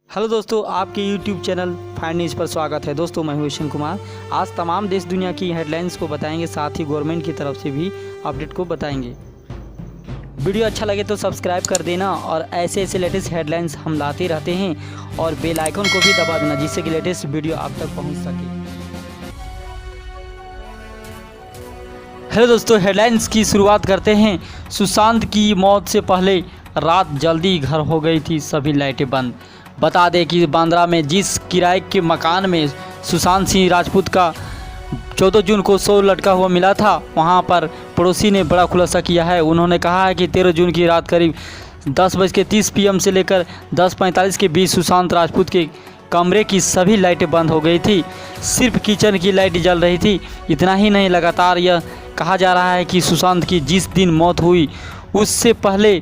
Hello दोस्तों, आपके YouTube channel find news पर स्वागत है। दोस्तों मैं हूं विशन कुमार। आज तमाम देश दुनिया की हेडलाइंस को बताएंगे, साथ ही गवर्नमेंट की तरफ से भी अपडेट को बताएंगे। वीडियो अच्छा लगे तो सब्सक्राइब कर देना और ऐसे लेटेस्ट हेडलाइंस हम लाते रहते हैं और बेल आइकन को भी दबा देना, जिससे कि लेटेस्ट वीडियो आप तक पहुँच सके। हेलो दोस्तों, हेडलाइंस की शुरुआत करते हैं। सुशांत की मौत से पहले रात जल्दी घर हो गई थी, सभी लाइटें बंद। बता दें कि बांद्रा में जिस किराए के मकान में सुशांत सिंह राजपूत का 14 जून को शव लटका हुआ मिला था, वहां पर पड़ोसी ने बड़ा खुलासा किया है। उन्होंने कहा है कि 13 जून की रात करीब 10:30 PM से लेकर 10:45 के बीच सुशांत राजपूत के कमरे की सभी लाइटें बंद हो गई थी, सिर्फ किचन की लाइट जल रही थी। इतना ही नहीं, लगातार यह कहा जा रहा है कि सुशांत की जिस दिन मौत हुई उससे पहले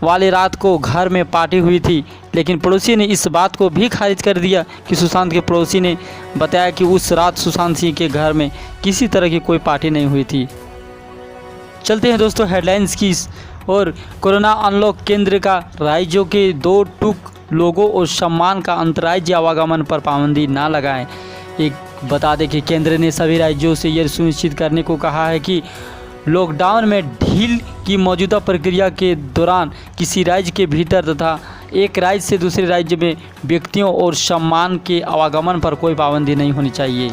वाली रात को घर में पार्टी हुई थी, लेकिन पड़ोसी ने इस बात को भी खारिज कर दिया कि सुशांत के पड़ोसी ने बताया कि उस रात सुशांत सिंह के घर में किसी तरह की कोई पार्टी नहीं हुई थी। चलते हैं दोस्तों हेडलाइंस की और कोरोना अनलॉक केंद्र का राज्यों के 2 टूक लोगों और सम्मान का अंतर्राज्यीय आवागमन पर पाबंदी ना लगाएं। एक बता दें कि केंद्र ने सभी राज्यों से यह सुनिश्चित करने को कहा है कि लॉकडाउन में ढील की मौजूदा प्रक्रिया के दौरान किसी राज्य के भीतर तथा एक राज्य से दूसरे राज्य में व्यक्तियों और सम्मान के आवागमन पर कोई पाबंदी नहीं होनी चाहिए।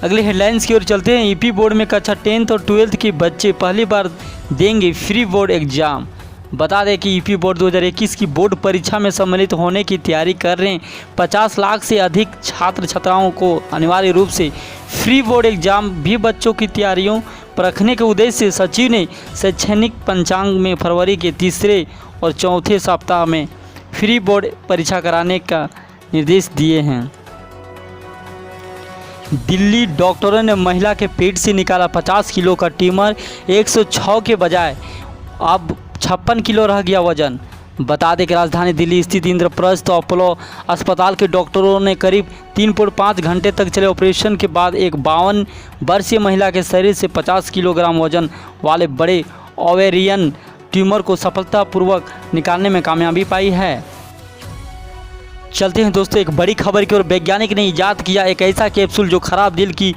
अगले हेडलाइंस की ओर चलते हैं। यूपी बोर्ड में कक्षा 10th और 12th के बच्चे पहली बार देंगे फ्री बोर्ड एग्जाम। बता दें कि यूपी बोर्ड 2021 की बोर्ड परीक्षा में सम्मिलित होने की तैयारी कर रहे 50 लाख से अधिक छात्र छात्राओं को अनिवार्य रूप से फ्री बोर्ड एग्जाम भी बच्चों की तैयारियों पर रखने के उद्देश्य से सचिव ने शैक्षणिक पंचांग में फरवरी के 3 और 4 सप्ताह में फ्री बोर्ड परीक्षा कराने का निर्देश दिए हैं। दिल्ली डॉक्टरों ने महिला के पेट से निकाला 50 किलो का ट्यूमर, 106 के बजाय अब 56 किलो रह गया वजन। बता दें कि राजधानी दिल्ली स्थित इंद्रप्रस्थ अपोलो अस्पताल के डॉक्टरों ने करीब 3.5 घंटे तक चले ऑपरेशन के बाद एक 52 वर्षीय महिला के शरीर से 50 किलोग्राम वजन वाले बड़े ओवेरियन ट्यूमर को सफलतापूर्वक निकालने में कामयाबी पाई है। चलते हैं दोस्तों एक बड़ी खबर की ओर। वैज्ञानिक ने इजाद किया एक ऐसा कैप्सूल जो खराब दिल की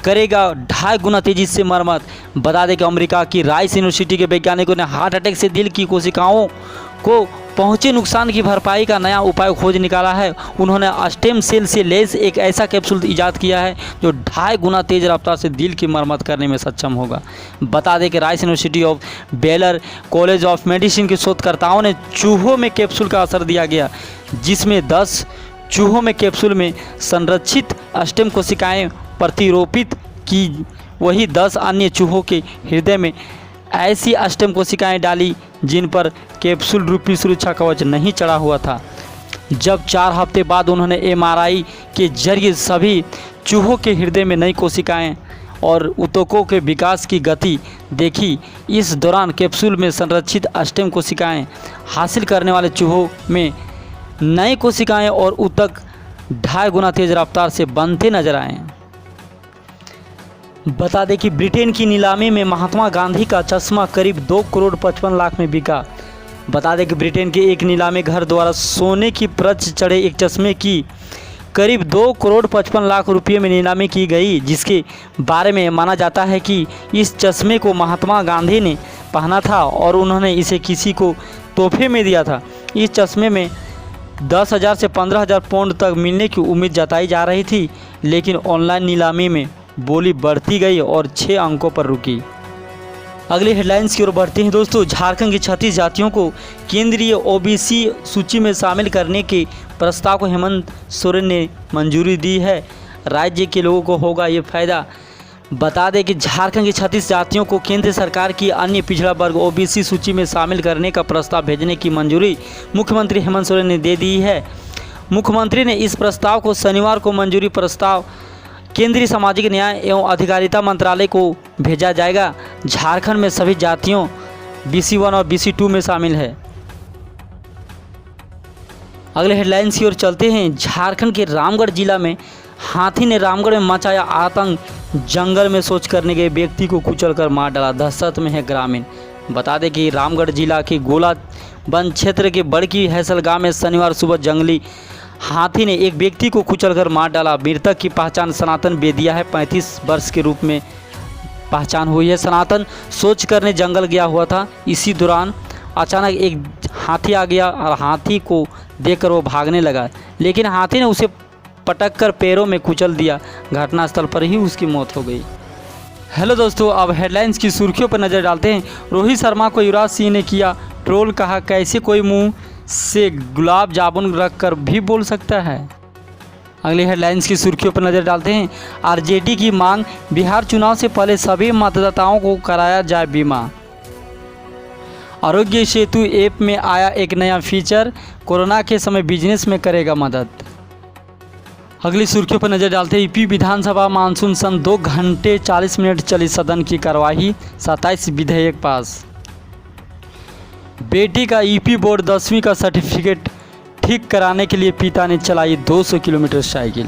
करेगा 2.5 गुना तेजी से मरम्मत। बता दें कि अमेरिका की राइस यूनिवर्सिटी के वैज्ञानिकों ने हार्ट अटैक से दिल की कोशिकाओं को पहुंचे नुकसान की भरपाई का नया उपाय खोज निकाला है। उन्होंने स्टेम सेल से लैस एक ऐसा कैप्सूल इजाद किया है जो 2.5 गुना तेज रफ्तार से दिल की मरम्मत करने में सक्षम होगा। बता दें कि rice university of baler college of medicine के शोधकर्ताओं ने चूहों में कैप्सूल का असर दिया गया, जिसमें 10 चूहों में कैप्सूल में संरक्षित स्टेम कोशिकाएं प्रतिरोपित की, वही 10 अन्य चूहों के हृदय में ऐसी स्टेम कोशिकाएं डाली जिन पर कैप्सूल रूपी सुरक्षा कवच नहीं चढ़ा हुआ था। जब 4 हफ्ते बाद उन्होंने MRI के जरिए सभी चूहों के हृदय में नई कोशिकाएं और ऊतकों के विकास की गति देखी। इस दौरान कैप्सूल में संरक्षित स्टेम कोशिकाएं हासिल करने वाले चूहों में नई कोशिकाएं और ऊतक 2.5 गुना तेज रफ्तार से बनते नजर आए। बता दें कि ब्रिटेन की नीलामी में महात्मा गांधी का चश्मा करीब 2 करोड़ 55 लाख में बिका। बता दें कि ब्रिटेन के एक नीलामी घर द्वारा सोने की परत चढ़े एक चश्मे की करीब 2 करोड़ 55 लाख रुपये में नीलामी की गई, जिसके बारे में माना जाता है कि इस चश्मे को महात्मा गांधी ने पहना था और उन्होंने इसे किसी को तोहफे में दिया था। इस चश्मे में 10,000 से 15,000 पाउंड तक मिलने की उम्मीद जताई जा रही थी, लेकिन ऑनलाइन नीलामी में बोली बढ़ती गई और 6 अंकों पर रुकी। अगली हेडलाइंस की ओर बढ़ते हैं दोस्तों। झारखंड की 36 जातियों को केंद्रीय OBC सूची में शामिल करने के प्रस्ताव को हेमंत सोरेन ने मंजूरी दी है। राज्य के लोगों को होगा ये फायदा। बता दें कि झारखंड की 36 जातियों को केंद्र सरकार की अन्य पिछड़ा वर्ग OBC सूची में शामिल करने का प्रस्ताव भेजने की मंजूरी मुख्यमंत्री हेमंत सोरेन ने दे दी है। मुख्यमंत्री ने इस प्रस्ताव को शनिवार को मंजूरी प्रस्ताव केंद्रीय सामाजिक न्याय एवं अधिकारिता मंत्रालय को भेजा जाएगा। झारखंड में सभी जातियों BC1 और BC2 में शामिल है। अगले हेडलाइंस की ओर चलते हैं। झारखंड के रामगढ़ जिला में हाथी ने रामगढ़ में मचाया आतंक, जंगल में शौच करने गए व्यक्ति को कुचलकर मार डाला, दहशत में है ग्रामीण। बता दें कि रामगढ़ जिला के गोला वन क्षेत्र के बड़की हैसल गांव में शनिवार सुबह जंगली हाथी ने एक व्यक्ति को कुचलकर मार डाला। मृतक की पहचान सनातन बेदिया है, 35 वर्ष के रूप में पहचान हुई है। सनातन सोच करने जंगल गया हुआ था। इसी दौरान अचानक एक हाथी आ गया और हाथी को देखकर वो भागने लगा, लेकिन हाथी ने उसे पटक कर पैरों में कुचल दिया। घटनास्थल पर ही उसकी मौत हो गई। हेलो दोस्तों, अब हेडलाइंस की सुर्खियों पर नज़र डालते हैं। रोहित शर्मा को युवराज सिंह ने किया ट्रोल, कहा कैसे कोई मुंह से गुलाब जामुन रख कर भी बोल सकता है। अगली हेडलाइंस की सुर्खियों पर नज़र डालते हैं। आरजेडी की मांग, बिहार चुनाव से पहले सभी मतदाताओं को कराया जाए बीमा। आरोग्य सेतु ऐप में आया एक नया फीचर, कोरोना के समय बिजनेस में करेगा मदद। अगली सुर्खियों पर नजर डालते हैं। यूपी विधानसभा मानसून सत्र 2 घंटे 40 मिनट चली सदन की कार्यवाही, 27 विधेयक पास। बेटी का यूपी बोर्ड 10वीं का सर्टिफिकेट ठीक कराने के लिए पिता ने चलाई 200 किलोमीटर साइकिल।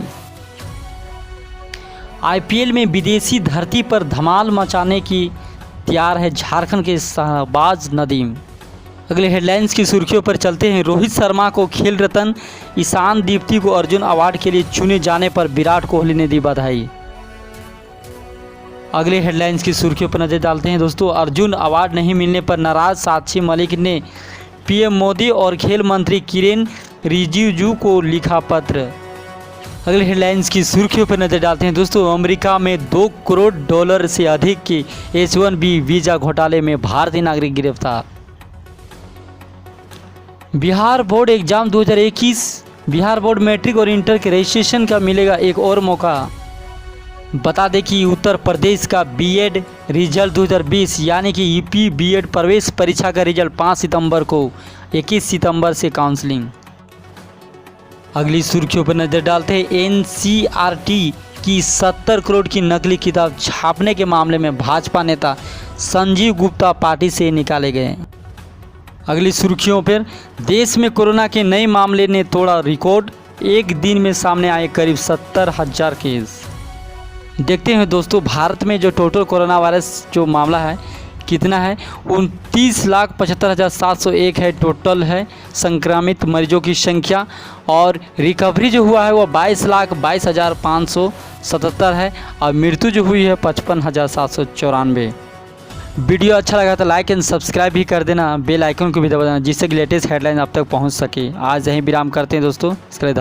आईपीएल में विदेशी धरती पर धमाल मचाने की तैयार है झारखंड के शहबाज नदीम। अगले हेडलाइंस की सुर्खियों पर चलते हैं। रोहित शर्मा को खेल रत्न, ईशान दीप्ति को अर्जुन अवार्ड के लिए चुने जाने पर विराट कोहली ने दी बधाई। अगले हेडलाइंस की सुर्खियों पर नजर डालते हैं दोस्तों। अर्जुन अवार्ड नहीं मिलने पर नाराज साक्षी मलिक ने पीएम मोदी और खेल मंत्री किरेन रिजिजू को लिखा पत्र। अगले हेडलाइंस की सुर्खियों पर नजर डालते हैं दोस्तों। अमेरिका में $2 करोड़ से अधिक के H-1B वीज़ा घोटाले में भारतीय नागरिक गिरफ्तार। Bihar board exam 2021, Bihar board matric और इंटर के रजिस्ट्रेशन का मिलेगा एक और मौका। बता दें कि उत्तर प्रदेश का बीएड रिजल्ट 2020 यानी कि यूपी बीएड प्रवेश परीक्षा का रिजल्ट 5 सितंबर को, 21 सितंबर से काउंसलिंग। अगली सुर्खियों पर नजर डालते हैं। एनसीईआरटी की 70 करोड़ की नकली किताब छापने के मामले में भाजपा नेता संजीव गुप्ता पार्टी से निकाले गए। अगली सुर्खियों पर, देश में कोरोना के नए मामले ने तोड़ा रिकॉर्ड, एक दिन में सामने आए करीब 70,000 केस। देखते हैं दोस्तों भारत में जो टोटल कोरोना वायरस जो मामला है कितना है। 29,75,701 है टोटल है संक्रमित मरीजों की संख्या, और रिकवरी जो हुआ है वो 22,22,577 है, और मृत्यु जो हुई है 55,794। वीडियो अच्छा लगा तो लाइक एंड सब्सक्राइब भी कर देना, बेल आइकन को भी दबा देना, जिससे कि लेटेस्ट हेडलाइन आप तक पहुंच सके। आज यहीं विराम करते हैं दोस्तों, इसके लिए